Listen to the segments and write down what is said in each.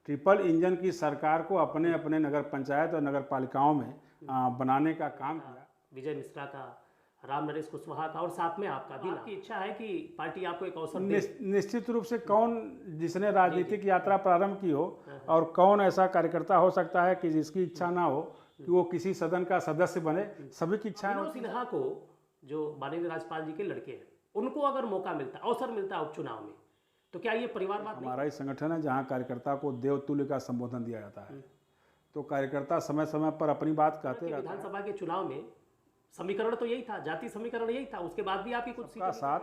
Triple engine की सरकार को अपने अपने नगर पंचायत और नगर पालिकाओं में बनाने का काम किया। विजय मिश्रा का, राम नरेश कुशवाहा का और साथ में आपका भी। आपकी इच्छा है कि पार्टी आपको एक अवसर दे। निश्चित रूप से कौन जिसने राजनीतिक यात्रा प्रारंभ की हो और कौन ऐसा कार्यकर्ता हो सकता है कि जिसकी इच्छा ना हो कि वो किसी सदन का सदस्य बने। सभी की इच्छा अभिनव सिन्हा को, जो माननीय राज्यपाल जी के लड़के हैं, उनको अगर मौका मिलता, अवसर मिलता उपचुनाव में, तो क्या ये परिवारवाद? हमारा ही संगठन है जहाँ कार्यकर्ता को देवतुल्य का संबोधन दिया जाता है, तो कार्यकर्ता समय समय पर अपनी बात कहते रहते हैं। विधानसभा के चुनाव में समीकरण तो यही था, जाति समीकरण यही था, उसके बाद भी आपकी कुछ सबका साथ,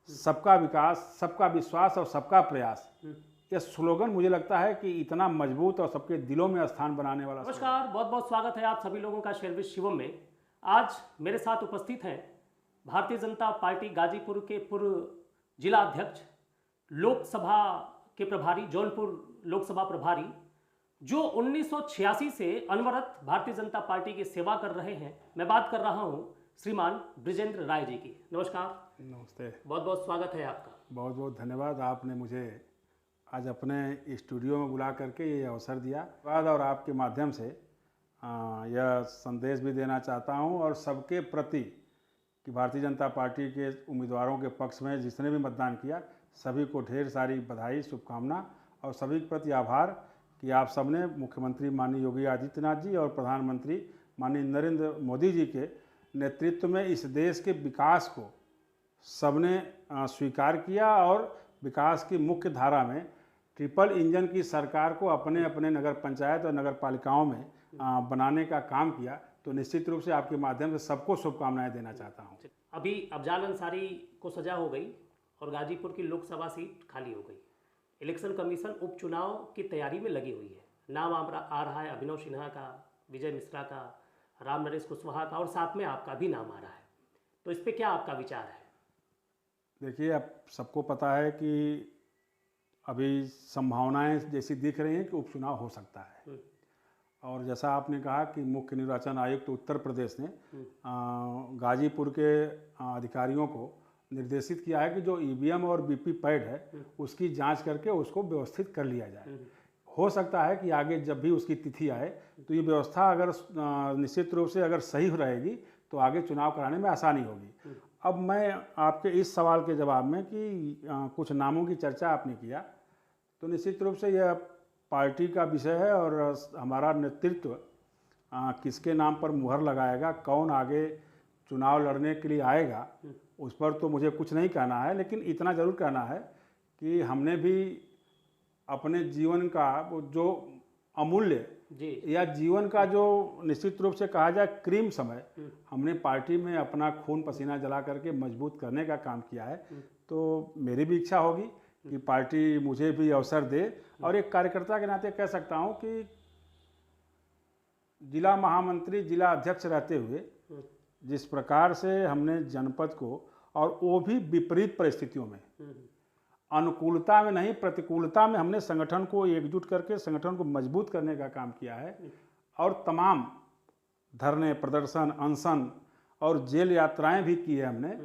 सबका विकास, सबका विश्वास और सबका प्रयास, यह स्लोगन मुझे लगता है कि इतना मजबूत और सबके दिलों में स्थान बनाने वाला। नमस्कार, बहुत बहुत स्वागत है आप सभी लोगों का शेरविज शिवम में। आज मेरे साथ उपस्थित हैं भारतीय जनता पार्टी गाजीपुर के पूर्व जिला अध्यक्ष, लोकसभा के प्रभारी, जौनपुर लोकसभा प्रभारी, जो 1986 से अनवरत भारतीय जनता पार्टी की सेवा कर रहे हैं। मैं बात कर रहा हूं श्रीमान बृजेंद्र राय जी की। नमस्कार। नमस्ते, बहुत बहुत स्वागत है आपका। बहुत बहुत धन्यवाद। आपने मुझे आज अपने स्टूडियो में बुला करके ये अवसर दिया और आपके माध्यम से यह संदेश भी देना चाहता हूं और सबके प्रति कि भारतीय जनता पार्टी के उम्मीदवारों के पक्ष में जिसने भी मतदान किया, सभी को ढेर सारी बधाई, शुभकामना और सभी के प्रति आभार कि आप सबने मुख्यमंत्री माननीय योगी आदित्यनाथ जी और प्रधानमंत्री माननीय नरेंद्र मोदी जी के नेतृत्व में इस देश के विकास को सबने स्वीकार किया और विकास की मुख्य धारा में ट्रिपल इंजन की सरकार को अपने अपने नगर पंचायत और नगर पालिकाओं में बनाने का काम किया। तो निश्चित रूप से आपके माध्यम से सबको शुभकामनाएं देना चाहता हूं। अभी अफजाल अंसारी को सजा हो गई और गाजीपुर की लोकसभा सीट खाली हो गई। इलेक्शन कमीशन उपचुनाव की तैयारी में लगी हुई है। नाम आ रहा है अभिनव सिन्हा का, विजय मिश्रा का, राम नरेश कुशवाहा का और साथ में आपका भी नाम आ रहा है। तो इस पे क्या आपका विचार है? देखिए, अब सबको पता है कि अभी संभावनाएं जैसी दिख रही हैं कि उपचुनाव हो सकता है। और जैसा आपने कहा कि मुख्य निर्वाचन आयुक्त तो उत्तर प्रदेश ने गाजीपुर के अधिकारियों को निर्देशित किया है कि जो ईवीएम और वीवीपैट है उसकी जांच करके उसको व्यवस्थित कर लिया जाए। हो सकता है कि आगे जब भी उसकी तिथि आए तो ये व्यवस्था अगर निश्चित रूप से अगर सही रहेगी तो आगे चुनाव कराने में आसानी होगी। अब मैं आपके इस सवाल के जवाब में कि कुछ नामों की चर्चा आपने किया, तो निश्चित रूप से यह पार्टी का विषय है और हमारा नेतृत्व किसके नाम पर मुहर लगाएगा, कौन आगे चुनाव लड़ने के लिए आएगा, उस पर तो मुझे कुछ नहीं कहना है। लेकिन इतना ज़रूर कहना है कि हमने भी अपने जीवन का वो जो अमूल्य या जीवन का जो निश्चित रूप से कहा जाए क्रीम समय, हमने पार्टी में अपना खून पसीना जला करके मजबूत करने का काम किया है। तो मेरी भी इच्छा होगी कि पार्टी मुझे भी अवसर दे और एक कार्यकर्ता के नाते कह सकता हूं कि जिला महामंत्री, जिला अध्यक्ष रहते हुए जिस प्रकार से हमने जनपद को, और वो भी विपरीत परिस्थितियों में, अनुकूलता में नहीं प्रतिकूलता में, हमने संगठन को एकजुट करके संगठन को मजबूत करने का काम किया है और तमाम धरने, प्रदर्शन, अनशन और जेल यात्राएं भी की है हमने।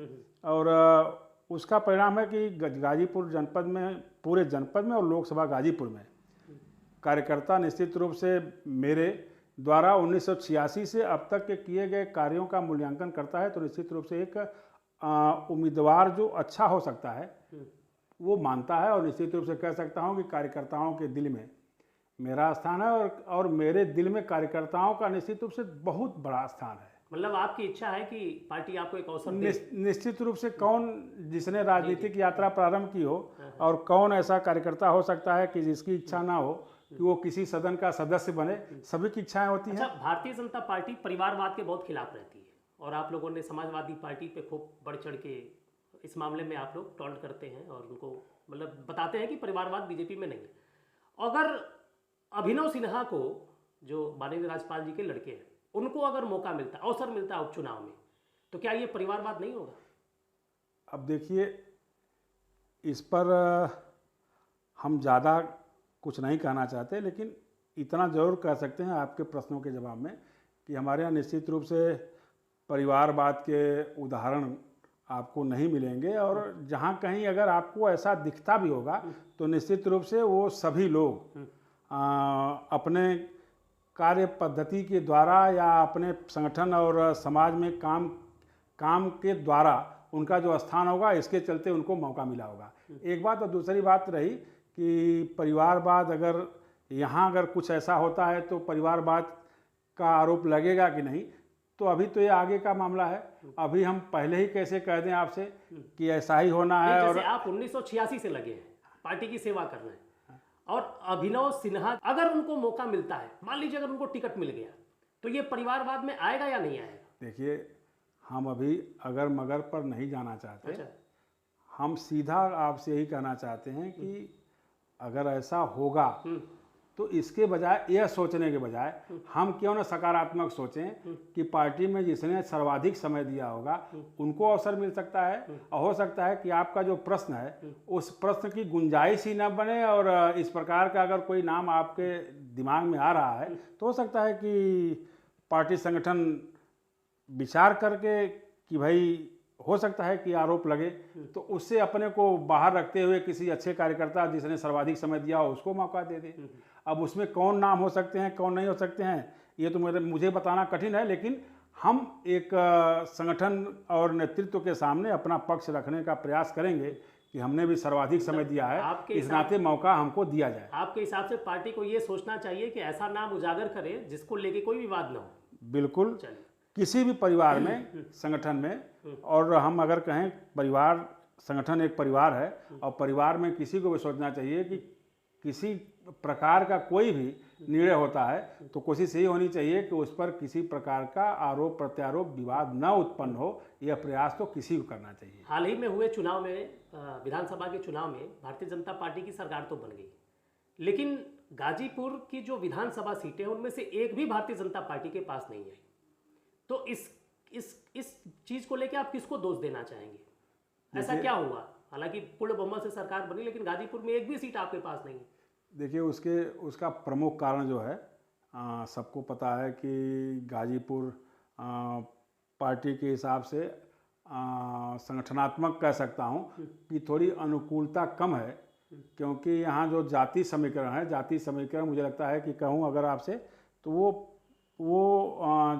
और उसका परिणाम है कि गाजीपुर जनपद में, पूरे जनपद में और लोकसभा गाजीपुर में कार्यकर्ता निश्चित रूप से मेरे द्वारा 1986 से अब तक के किए गए कार्यों का मूल्यांकन करता है। तो निश्चित रूप से एक उम्मीदवार जो अच्छा हो सकता है वो मानता है और निश्चित रूप से कह सकता हूं कि कार्यकर्ताओं के दिल में मेरा स्थान है और मेरे दिल में कार्यकर्ताओं का निश्चित रूप से बहुत बड़ा स्थान है। मतलब आपकी इच्छा है कि पार्टी आपको एक अवसर दे? निश्चित रूप से कौन जिसने राजनीतिक यात्रा प्रारंभ की हो और कौन ऐसा कार्यकर्ता हो सकता है कि जिसकी इच्छा ना हो कि वो किसी सदन का सदस्य बने। सभी की इच्छाएं होती हैं। अच्छा, भारतीय जनता पार्टी परिवारवाद के बहुत खिलाफ रहती है और आप लोगों ने समाजवादी पार्टी पे खूब बढ़ चढ़ के इस मामले में आप लोग टॉन्ट करते हैं और उनको मतलब बताते हैं कि परिवारवाद बीजेपी में नहीं है। अगर अभिनव सिन्हा को, जो माननीय राज्यपाल जी के लड़के हैं, उनको अगर मौका मिलता, अवसर मिलता उपचुनाव में, तो क्या ये परिवारवाद नहीं होगा? अब देखिए, इस पर हम ज़्यादा कुछ नहीं कहना चाहते, लेकिन इतना ज़रूर कह सकते हैं आपके प्रश्नों के जवाब में कि हमारे यहाँ निश्चित रूप से परिवारवाद के उदाहरण आपको नहीं मिलेंगे। और जहाँ कहीं अगर आपको ऐसा दिखता भी होगा तो निश्चित रूप से वो सभी लोग अपने कार्य पद्धति के द्वारा या अपने संगठन और समाज में काम के द्वारा उनका जो स्थान होगा, इसके चलते उनको मौका मिला होगा। एक बात। और दूसरी बात रही कि परिवारवाद, अगर यहाँ अगर कुछ ऐसा होता है तो परिवारवाद का आरोप लगेगा कि नहीं, तो अभी तो ये आगे का मामला है। अभी हम पहले ही कैसे कह दें आपसे कि ऐसा ही होना है। और आप 1986 से लगे हैं पार्टी की सेवा करना है, और अभिनव सिन्हा अगर उनको मौका मिलता है, मान लीजिए अगर उनको टिकट मिल गया, तो ये परिवारवाद में आएगा या नहीं आएगा? देखिए, हम अभी अगर मगर पर नहीं जाना चाहते। अच्छा। हम सीधा आपसे यही कहना चाहते हैं कि अगर ऐसा होगा तो इसके बजाय, यह सोचने के बजाय, हम क्यों ना सकारात्मक सोचें कि पार्टी में जिसने सर्वाधिक समय दिया होगा उनको अवसर मिल सकता है। और हो सकता है कि आपका जो प्रश्न है उस प्रश्न की गुंजाइश ही न बने, और इस प्रकार का अगर कोई नाम आपके दिमाग में आ रहा है तो हो सकता है कि पार्टी संगठन विचार करके कि भाई हो सकता है कि आरोप लगे, तो उससे अपने को बाहर रखते हुए किसी अच्छे कार्यकर्ता जिसने सर्वाधिक समय दिया हो उसको मौका दे दे। अब उसमें कौन नाम हो सकते हैं, कौन नहीं हो सकते हैं, ये तो मुझे बताना कठिन है। लेकिन हम एक संगठन और नेतृत्व के सामने अपना पक्ष रखने का प्रयास करेंगे कि हमने भी सर्वाधिक समय दिया है, इस नाते मौका हमको दिया जाए। आपके हिसाब से पार्टी को ये सोचना चाहिए कि ऐसा नाम उजागर करे जिसको लेके कोई विवाद न हो। बिल्कुल, किसी भी परिवार में, संगठन में, और हम अगर कहें परिवार, संगठन एक परिवार है, और परिवार में किसी को भी सोचना चाहिए कि किसी प्रकार का कोई भी निर्णय होता है तो कोशिश यही होनी चाहिए कि उस पर किसी प्रकार का आरोप प्रत्यारोप विवाद न उत्पन्न हो। यह प्रयास तो किसी को करना चाहिए। हाल ही में हुए चुनाव में, विधानसभा के चुनाव में भारतीय जनता पार्टी की सरकार तो बन गई, लेकिन गाजीपुर की जो विधानसभा सीटें उनमें से एक भी भारतीय जनता पार्टी के पास नहीं आई। तो इस चीज को लेकर आप किसको दोष देना चाहेंगे? ऐसा क्या हुआ? हालांकि पूर्ण बहुमत से सरकार बनी, लेकिन गाजीपुर में एक भी सीट आपके पास नहीं। देखिए, उसका प्रमुख कारण जो है, सबको पता है कि गाजीपुर पार्टी के हिसाब से संगठनात्मक कह सकता हूँ कि थोड़ी अनुकूलता कम है, क्योंकि यहाँ जो जाति समीकरण है, जाति समीकरण मुझे लगता है कि कहूँ अगर आपसे, तो वो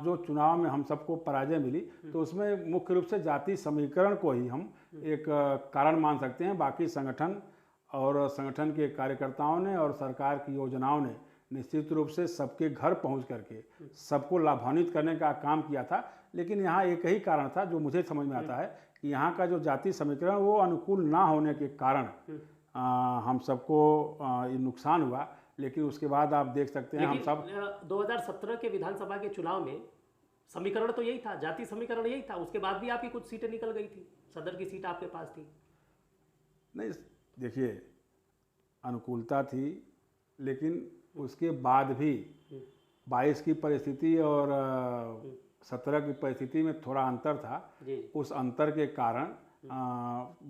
जो चुनाव में हम सबको पराजय मिली, तो उसमें मुख्य रूप से जाति समीकरण को ही हम एक कारण मान सकते हैं। बाकी संगठन और संगठन के कार्यकर्ताओं ने और सरकार की योजनाओं ने निश्चित रूप से सबके घर पहुंच करके सबको लाभान्वित करने का काम किया था। लेकिन यहाँ एक ही कारण था जो मुझे समझ में आता है कि यहाँ का जो जाति समीकरण वो अनुकूल ना होने के कारण हम सबको ये नुकसान हुआ। लेकिन उसके बाद आप देख सकते हैं, हम सब 2017 के विधानसभा के चुनाव में समीकरण तो यही था, जाति समीकरण यही था। उसके बाद भी आपकी कुछ सीटें निकल गई थी, सदर की सीट आपके पास थी। नहीं, देखिए, अनुकूलता थी, लेकिन उसके बाद भी 22 की परिस्थिति और 17 की परिस्थिति में थोड़ा अंतर था। उस अंतर के कारण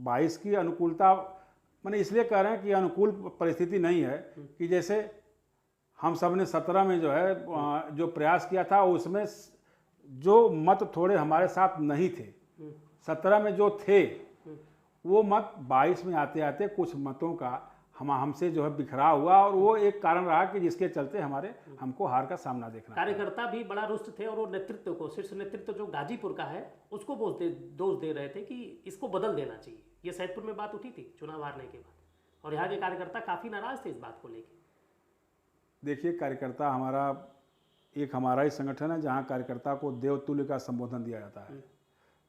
22 की अनुकूलता, मैंने इसलिए कह रहे हैं कि अनुकूल परिस्थिति नहीं है कि जैसे हम सब ने 17 में जो है जो प्रयास किया था उसमें जो मत थोड़े हमारे साथ नहीं थे, 17 में जो थे वो मत 22 में आते आते कुछ मतों का हमसे जो है बिखराव हुआ, और वो एक कारण रहा कि जिसके चलते हमको हार का सामना देखना। कार्यकर्ता भी बड़ा रुष्ट थे, और वो नेतृत्व को, शीर्ष नेतृत्व जो गाजीपुर का है उसको दोष दे रहे थे कि इसको बदल देना चाहिए। ये सैदपुर में बात उठी थी चुनाव हारने के बाद, और यहाँ के कार्यकर्ता काफी नाराज थे इस बात को लेकर। देखिए, कार्यकर्ता हमारा ही संगठन है जहाँ कार्यकर्ता को देवतुल्य का संबोधन दिया जाता है।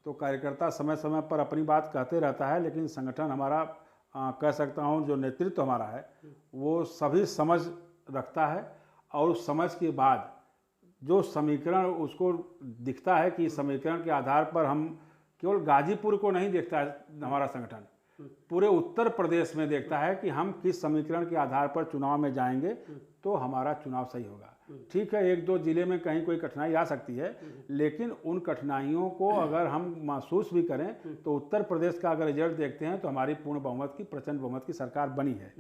तो कार्यकर्ता समय समय पर अपनी बात कहते रहता है, लेकिन संगठन हमारा कह सकता हूँ जो नेतृत्व हमारा है वो सभी समझ रखता है, और उस समझ के बाद जो समीकरण उसको दिखता है कि समीकरण के आधार पर हम केवल गाजीपुर को नहीं देखता है, हमारा संगठन पूरे उत्तर प्रदेश में देखता है कि हम किस समीकरण के आधार पर चुनाव में जाएंगे तो हमारा चुनाव सही होगा। ठीक है, एक दो जिले में कहीं कोई कठिनाई आ सकती है, लेकिन उन कठिनाइयों को अगर हम महसूस भी करें तो उत्तर प्रदेश का अगर रिजल्ट देखते हैं तो हमारी पूर्ण बहुमत की, प्रचंड बहुमत की सरकार बनी है।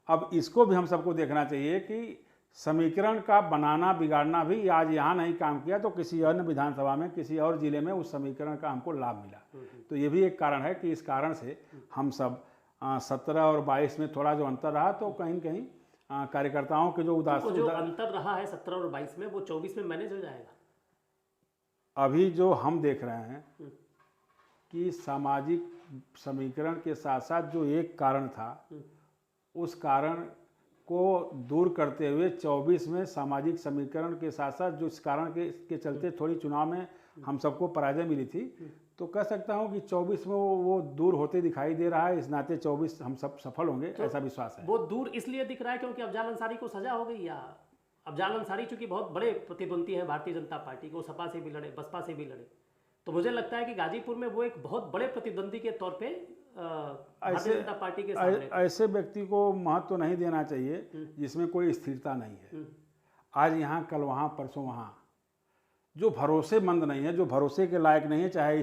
अब इसको भी हम सबको देखना चाहिए कि समीकरण का बनाना बिगाड़ना भी आज यहाँ नहीं काम किया तो किसी अन्य विधानसभा में, किसी और जिले में उस समीकरण का हमको लाभ मिला। तो ये भी एक कारण है कि इस कारण से हम सब 17 और 22 में थोड़ा जो अंतर रहा तो कहीं न कहीं कार्यकर्ताओं के जो तो जो अंतर रहा है 17 और 22 में, वो 24 में मैनेज हो जाएगा। अभी जो हम देख रहे हैं कि सामाजिक समीकरण के साथ साथ जो एक कारण था, उस कारण को दूर करते हुए 24 में सामाजिक समीकरण के साथ साथ जो इस कारण के चलते थोड़ी चुनाव में हम सबको पराजय मिली थी, तो कह सकता हूं कि 24 में वो दूर होते दिखाई दे रहा है। इस नाते 24 हम सब सफल होंगे, तो ऐसा विश्वास है। वो दूर इसलिए दिख रहा है क्योंकि अफजाल अंसारी को सजा हो गई, या अफजाल अंसारी चूंकि बहुत बड़े प्रतिद्वंदी हैं भारतीय जनता पार्टी को, सपा से भी लड़े, बसपा से भी लड़े, तो मुझे लगता है कि गाजीपुर में वो एक बहुत बड़े प्रतिद्वंदी के तौर पे भारतीय जनता पार्टी के सामने ऐसे व्यक्ति को महत्व नहीं देना चाहिए जिसमें कोई स्थिरता नहीं है। आज यहाँ कल वहाँ परसों वहाँ, जो भरोसेमंद नहीं है, जो भरोसे के लायक नहीं है, चाहे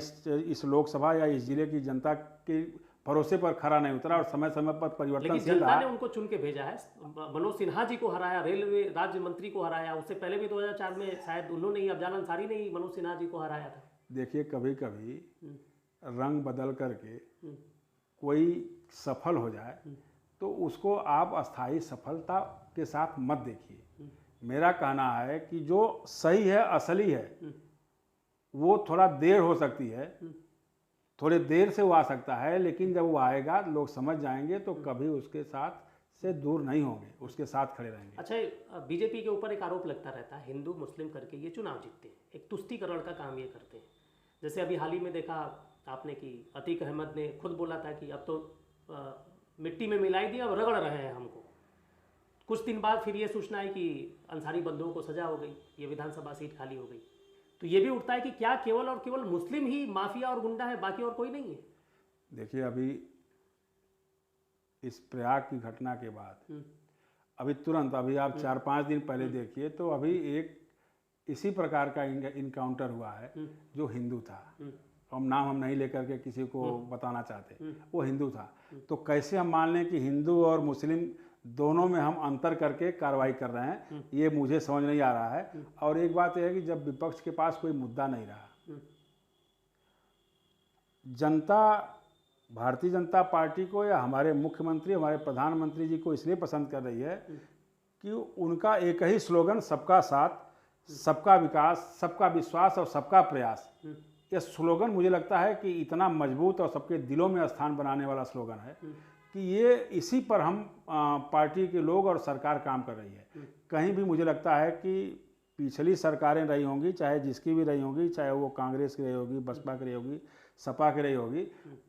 इस लोकसभा या इस जिले की जनता के भरोसे पर खरा नहीं उतरा और समय समय पर परिवर्तन। लेकिन जनता ने उनको चुन के भेजा है। मनोज सिन्हा जी को हराया, रेलवे राज्य मंत्री को हराया, उससे पहले भी 2004 में शायद उन्होंने ही, अफजाल अंसारी ने ही मनोज सिन्हा जी को हराया था। देखिए, कभी कभी रंग बदल करके कोई सफल हो जाए तो उसको आप अस्थायी सफलता के साथ मत देखिए। मेरा कहना है कि जो सही है, असली है, वो थोड़ा देर हो सकती है, थोड़े देर से वो आ सकता है, लेकिन जब वो आएगा लोग समझ जाएंगे तो कभी उसके साथ से दूर नहीं होंगे, उसके साथ खड़े रहेंगे। अच्छा, बीजेपी के ऊपर एक आरोप लगता रहता है, हिंदू मुस्लिम करके ये चुनाव जीतते हैं, एक तुष्टीकरण का काम ये करते हैं। जैसे अभी हाल ही में देखा आपने कि अतीक अहमद ने खुद बोला था कि अब तो मिट्टी में मिलाई दी, अब रगड़ रहे हैं हमको। कुछ दिन बाद फिर ये सूचना है कि अंसारी बंधुओं को सजा हो गई, ये विधानसभा सीट खाली हो गई। तो ये भी उठता है कि क्या केवल और केवल मुस्लिम ही माफिया और गुंडा है, बाकी और कोई नहीं है? देखिए, अभी इस प्रयाग की घटना के बाद अभी तुरंत अभी आप 4-5 दिन पहले देखिए तो अभी एक इसी प्रकार का इनकाउंटर हुआ है जो हिंदू था। हम नहीं लेकर के किसी को बताना चाहते, वो हिंदू था। तो कैसे हम मान लें कि हिंदू और मुस्लिम दोनों में हम अंतर करके कार्रवाई कर रहे हैं, ये मुझे समझ नहीं आ रहा है। और एक बात यह है कि जब विपक्ष के पास कोई मुद्दा नहीं रहा, जनता भारतीय जनता पार्टी को या हमारे मुख्यमंत्री, हमारे प्रधानमंत्री जी को इसलिए पसंद कर रही है कि उनका एक ही स्लोगन, सबका साथ, सबका विकास, सबका विश्वास और सबका प्रयास। यह स्लोगन मुझे लगता है कि इतना मजबूत और सबके दिलों में स्थान बनाने वाला स्लोगन है कि ये इसी पर हम पार्टी के लोग और सरकार काम कर रही है। कहीं भी मुझे लगता है कि पिछली सरकारें रही होंगी, चाहे जिसकी भी रही होंगी, चाहे वो कांग्रेस की रही होगी, बसपा की रही होगी, सपा की रही होगी,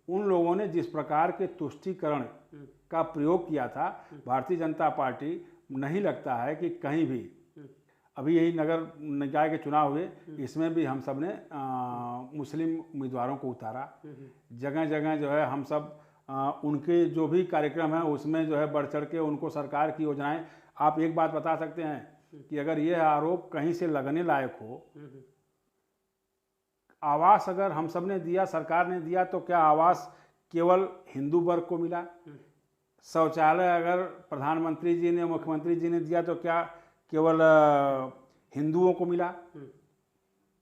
उन लोगों ने जिस प्रकार के तुष्टीकरण का प्रयोग किया था, भारतीय जनता पार्टी नहीं लगता है कि कहीं भी, अभी यही नगर निकाय के चुनाव हुए, इसमें भी हम सब ने मुस्लिम उम्मीदवारों को उतारा। जगह जगह जो है हम सब उनके जो भी कार्यक्रम है उसमें जो है बढ़ चढ़ के उनको सरकार की योजनाएं। आप एक बात बता सकते हैं कि अगर यह आरोप कहीं से लगने लायक हो, आवास अगर हम सब ने दिया, सरकार ने दिया, तो क्या आवास केवल हिंदू वर्ग को मिला? शौचालय अगर प्रधानमंत्री जी ने, मुख्यमंत्री जी ने दिया तो क्या केवल हिंदुओं को मिला?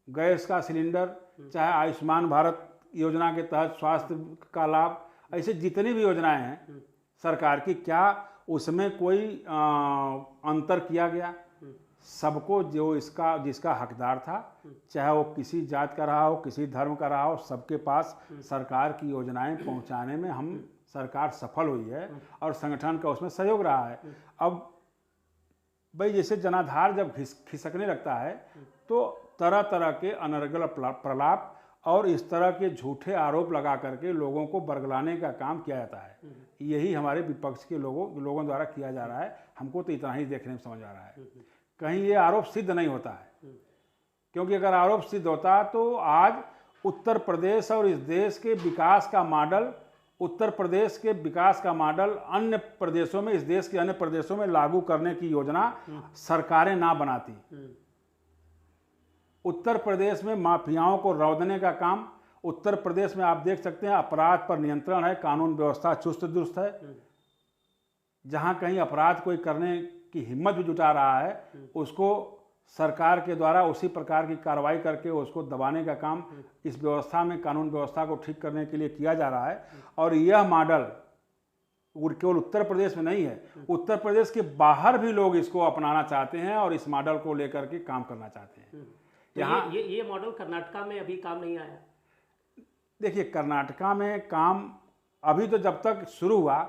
गैस का सिलेंडर, चाहे आयुष्मान भारत योजना के तहत स्वास्थ्य का लाभ, ऐसे जितनी भी योजनाएं हैं सरकार की, क्या उसमें कोई अंतर किया गया? सबको जो जिसका हकदार था, चाहे वो किसी जात का रहा हो, किसी धर्म का रहा हो, सबके पास सरकार की योजनाएं पहुंचाने में हम सरकार सफल हुई है और संगठन का उसमें सहयोग रहा है। अब भाई जैसे जनाधार जब खिसकने लगता है तो तरह तरह के अनर्गल प्रलाप और इस तरह के झूठे आरोप लगा करके लोगों को बरगलाने का काम किया जाता है। यही हमारे विपक्ष के लोगों द्वारा किया जा रहा है। हमको तो इतना ही देखने में समझ आ रहा है, कहीं ये आरोप सिद्ध नहीं होता है। क्योंकि अगर आरोप सिद्ध होता तो आज उत्तर प्रदेश और इस देश के विकास का मॉडल, उत्तर प्रदेश के विकास का मॉडल अन्य प्रदेशों में, इस देश के अन्य प्रदेशों में लागू करने की योजना सरकारें ना बनाती। उत्तर प्रदेश में माफियाओं को रौंदने का काम, उत्तर प्रदेश में आप देख सकते हैं अपराध पर नियंत्रण है, कानून व्यवस्था चुस्त दुरुस्त है। जहां कहीं अपराध कोई करने की हिम्मत भी जुटा रहा है, उसको सरकार के द्वारा उसी प्रकार की कार्रवाई करके उसको दबाने का काम इस व्यवस्था में, कानून व्यवस्था को ठीक करने के लिए किया जा रहा है। और यह मॉडल केवल उत्तर प्रदेश में नहीं है, उत्तर प्रदेश के बाहर भी लोग इसको अपनाना चाहते हैं और इस मॉडल को लेकर के काम करना चाहते हैं। तो यहाँ ये मॉडल कर्नाटका में अभी काम नहीं आया। देखिए, कर्नाटका में काम अभी तो जब तक शुरू हुआ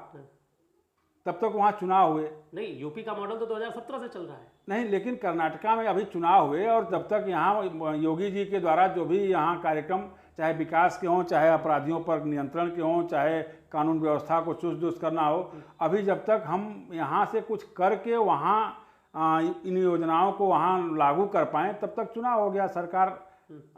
तब तक वहाँ चुनाव हुए नहीं, यूपी का मॉडल तो 2017 से चल रहा है। नहीं, लेकिन कर्नाटका में अभी चुनाव हुए और जब तक यहाँ योगी जी के द्वारा जो भी यहाँ कार्यक्रम, चाहे विकास के हों, चाहे अपराधियों पर नियंत्रण के हों, चाहे कानून व्यवस्था को चुस्त दुरुस्त करना हो, अभी जब तक हम यहाँ से कुछ करके वहाँ इन योजनाओं को वहाँ लागू कर पाएँ तब तक चुनाव हो गया। सरकार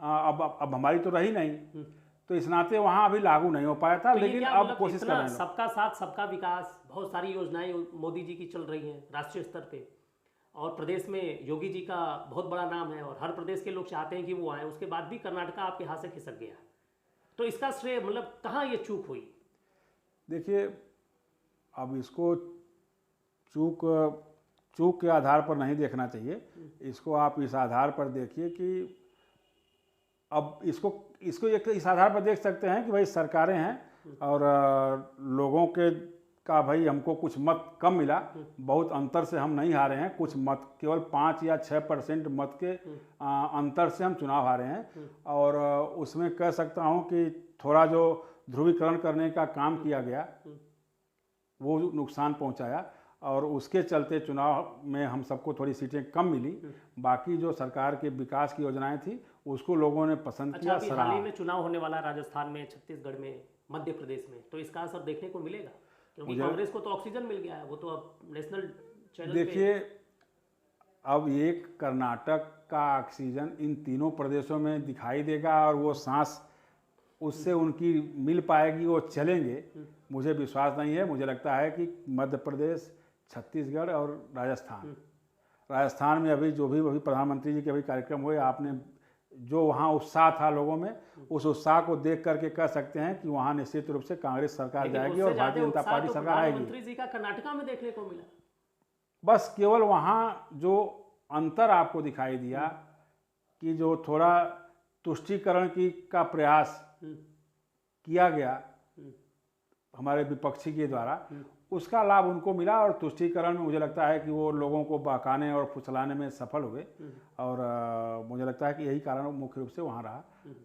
अब हमारी तो रही नहीं, तो इस नाते वहाँ अभी लागू नहीं हो पाया था। तो लेकिन क्या अब मतलब कोशिश कर इतना रहे हैं। सबका साथ सबका विकास, बहुत सारी योजनाएं मोदी जी की चल रही हैं राष्ट्रीय स्तर पे, और प्रदेश में योगी जी का बहुत बड़ा नाम है और हर प्रदेश के लोग चाहते हैं कि वो आए, उसके बाद भी कर्नाटका आपके हाथ से खिसक गया। तो इसका श्रेय मतलब कहाँ ये चूक हुई? देखिए, अब इसको चूक के आधार पर नहीं देखना चाहिए, इसको आप इस आधार पर देखिए कि अब इसको एक इस आधार पर देख सकते हैं कि भाई सरकारें हैं और लोगों के का भाई हमको कुछ मत कम मिला, बहुत अंतर से हम नहीं हारे हैं, कुछ मत केवल 5 या 6% मत के अंतर से हम चुनाव हारे हैं। और उसमें कह सकता हूं कि थोड़ा जो ध्रुवीकरण करने का काम किया गया वो नुकसान पहुंचाया और उसके चलते चुनाव में हम सबको थोड़ी सीटें कम मिली। बाकी जो सरकार के विकास की योजनाएं थी उसको लोगों ने पसंद किया, अभी सराहा। हाल ही में चुनाव होने वाला राजस्थान में, छत्तीसगढ़ में, मध्य प्रदेश में, तो इसका असर देखने को मिलेगा? क्योंकि कांग्रेस को तो ऑक्सीजन मिल गया है, वो तो अब नेशनल चैनल पे। देखिए, अब एक कर्नाटक का ऑक्सीजन इन तीनों प्रदेशों में दिखाई देगा और वो सांस उससे उनकी मिल पाएगी, वो चलेंगे, मुझे विश्वास नहीं है। मुझे लगता है कि मध्य प्रदेश, छत्तीसगढ़ और राजस्थान में अभी प्रधानमंत्री जी के अभी कार्यक्रम हुए, आपने जो वहाँ उत्साह था लोगों में, उस उत्साह को देख करके कह सकते हैं कि वहाँ निश्चित रूप से कांग्रेस सरकार जाएगी और भारतीय जनता पार्टी सरकार आएगी। प्रधानमंत्री जी का कर्नाटका में देखने को मिला। बस केवल वहाँ जो अंतर आपको दिखाई दिया कि जो थोड़ा तुष्टीकरण का प्रयास किया गया हमारे विपक्षी के द्वारा, उसका लाभ उनको मिला और तुष्टीकरण में मुझे लगता है कि वो लोगों को बहकाने और फुसलाने में सफल हुए। और मुझे लगता है कि यही कारण मुख्य रूप से वहाँ रहा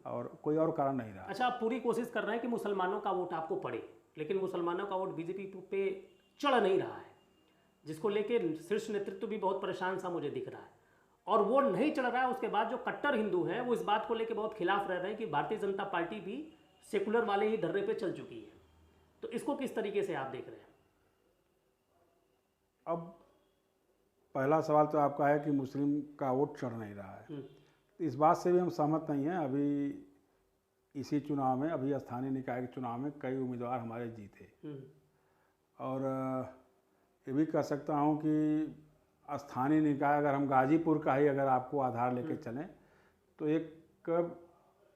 और कोई और कारण नहीं रहा। अच्छा, आप पूरी कोशिश कर रहे हैं कि मुसलमानों का वोट आपको पड़े, लेकिन मुसलमानों का वोट बीजेपी पे चढ़ नहीं रहा है, जिसको लेके शीर्ष नेतृत्व भी बहुत परेशान सा मुझे दिख रहा है। और वो नहीं चढ़ रहा है, उसके बाद जो कट्टर हिंदू हैं वो इस बात को लेके बहुत खिलाफ रह रहे हैं कि भारतीय जनता पार्टी भी सेकुलर वाले ही धर्रे पे चल चुकी है। तो इसको किस तरीके से आप देख रहे हैं? अब पहला सवाल तो आपका है कि मुस्लिम का वोट चढ़ नहीं रहा है, इस बात से भी हम सहमत नहीं हैं। अभी इसी चुनाव में, अभी स्थानीय निकाय के चुनाव में कई उम्मीदवार हमारे जीते और ये भी कह सकता हूँ कि स्थानीय निकाय, अगर हम गाजीपुर का ही अगर आपको आधार लेके चलें तो एक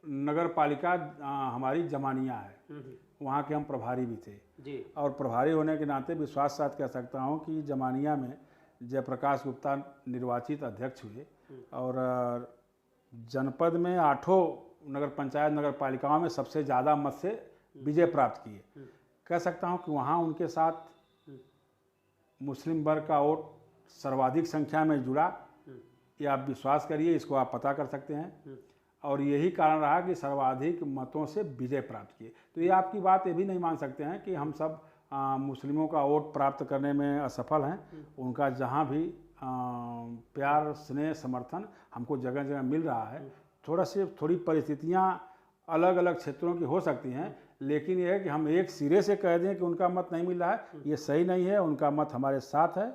नगर पालिका हमारी जमानिया है, वहाँ के हम प्रभारी भी थे जी। और प्रभारी होने के नाते विश्वास के साथ कह सकता हूँ कि जमानिया में जयप्रकाश गुप्ता निर्वाचित अध्यक्ष हुए और जनपद में 8 नगर पंचायत नगर पालिकाओं में सबसे ज़्यादा मत से विजय प्राप्त किए। कह सकता हूँ कि वहाँ उनके साथ मुस्लिम वर्ग का वोट सर्वाधिक संख्या में जुड़ा, ये आप विश्वास करिए, इसको आप पता कर सकते हैं। और यही कारण रहा कि सर्वाधिक मतों से विजय प्राप्त किए। तो ये आपकी बात ये भी नहीं मान सकते हैं कि हम सब मुस्लिमों का वोट प्राप्त करने में असफल हैं। उनका जहाँ भी प्यार, स्नेह, समर्थन हमको जगह जगह मिल रहा है। थोड़ी परिस्थितियाँ अलग अलग क्षेत्रों की हो सकती हैं, लेकिन यह है कि हम एक सिरे से कह दें कि उनका मत नहीं मिल रहा है, ये सही नहीं है। उनका मत हमारे साथ है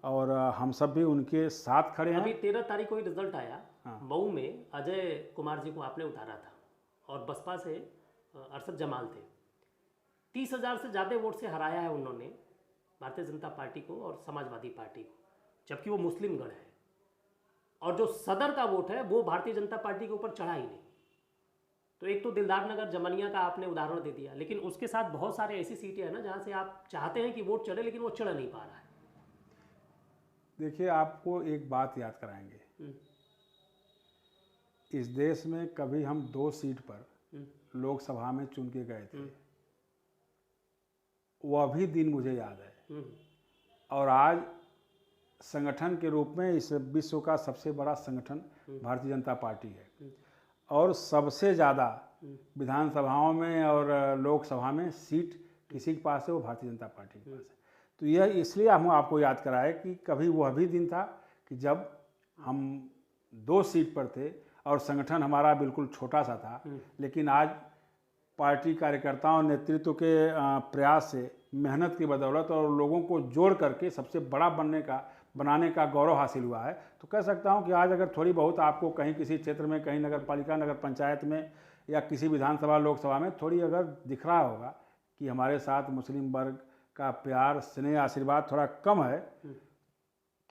और हम सब भी उनके साथ खड़े हैं। अभी 13 तारीख को ही रिजल्ट आया। मऊ में अजय कुमार जी को आपने उतारा था और बसपा से अरशद जमाल थे। 30,000 से ज़्यादा वोट से हराया है उन्होंने भारतीय जनता पार्टी को और समाजवादी पार्टी को, जबकि वो मुस्लिम गढ़ है। और जो सदर का वोट है वो भारतीय जनता पार्टी के ऊपर चढ़ा ही नहीं। तो एक तो दिलदार नगर जमानिया का आपने उदाहरण दे दिया, लेकिन उसके साथ बहुत सारे ऐसी सीटें हैं ना जहाँ से आप चाहते हैं कि वोट चढ़े, लेकिन वो चढ़ नहीं पा रहा है। देखिए, आपको एक बात याद कराएंगे, इस देश में कभी हम 2 सीट पर लोकसभा में चुन के गए थे, वह भी दिन मुझे याद है। हम्म, और आज संगठन के रूप में इस विश्व का सबसे बड़ा संगठन भारतीय जनता पार्टी है और सबसे ज़्यादा विधानसभाओं में और लोकसभा में सीट किसी के पास है, वो भारतीय जनता पार्टी के पास है। तो यह इसलिए हम आपको याद कराए कि कभी वह भी दिन था कि जब हम 2 सीट पर थे और संगठन हमारा बिल्कुल छोटा सा था, लेकिन आज पार्टी कार्यकर्ताओं नेतृत्व के प्रयास से, मेहनत की बदौलत और लोगों को जोड़ करके सबसे बड़ा बनाने का गौरव हासिल हुआ है। तो कह सकता हूं कि आज अगर थोड़ी बहुत आपको कहीं किसी क्षेत्र में, कहीं नगर पालिका, नगर पंचायत में या किसी विधानसभा, लोकसभा में थोड़ी अगर दिख रहा होगा कि हमारे साथ मुस्लिम वर्ग का प्यार, स्नेह, आशीर्वाद थोड़ा कम है,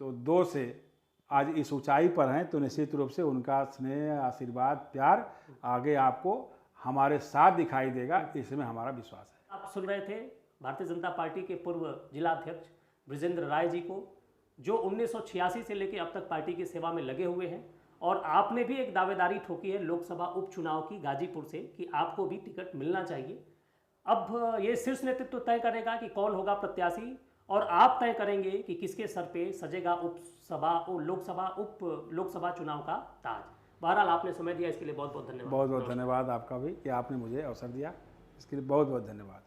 तो 2 से आज इस ऊंचाई पर हैं, तो निश्चित रूप से उनका स्नेह, आशीर्वाद, प्यार आगे आपको हमारे साथ दिखाई देगा, इसमें हमारा विश्वास है। आप सुन रहे थे भारतीय जनता पार्टी के पूर्व जिलाध्यक्ष बृजेंद्र राय जी को, जो 1986 से लेकर अब तक पार्टी की सेवा में लगे हुए हैं। और आपने भी एक दावेदारी ठोकी है लोकसभा उपचुनाव की गाजीपुर से कि आपको भी टिकट मिलना चाहिए। अब ये शीर्ष नेतृत्व तय करेगा कि कौन होगा प्रत्याशी, और आप तय करेंगे कि किसके सर पे सजेगा लोकसभा चुनाव का ताज। बहरहाल आपने समय दिया, इसके लिए बहुत बहुत धन्यवाद। बहुत बहुत धन्यवाद आपका भी कि आपने मुझे अवसर दिया, इसके लिए बहुत बहुत धन्यवाद।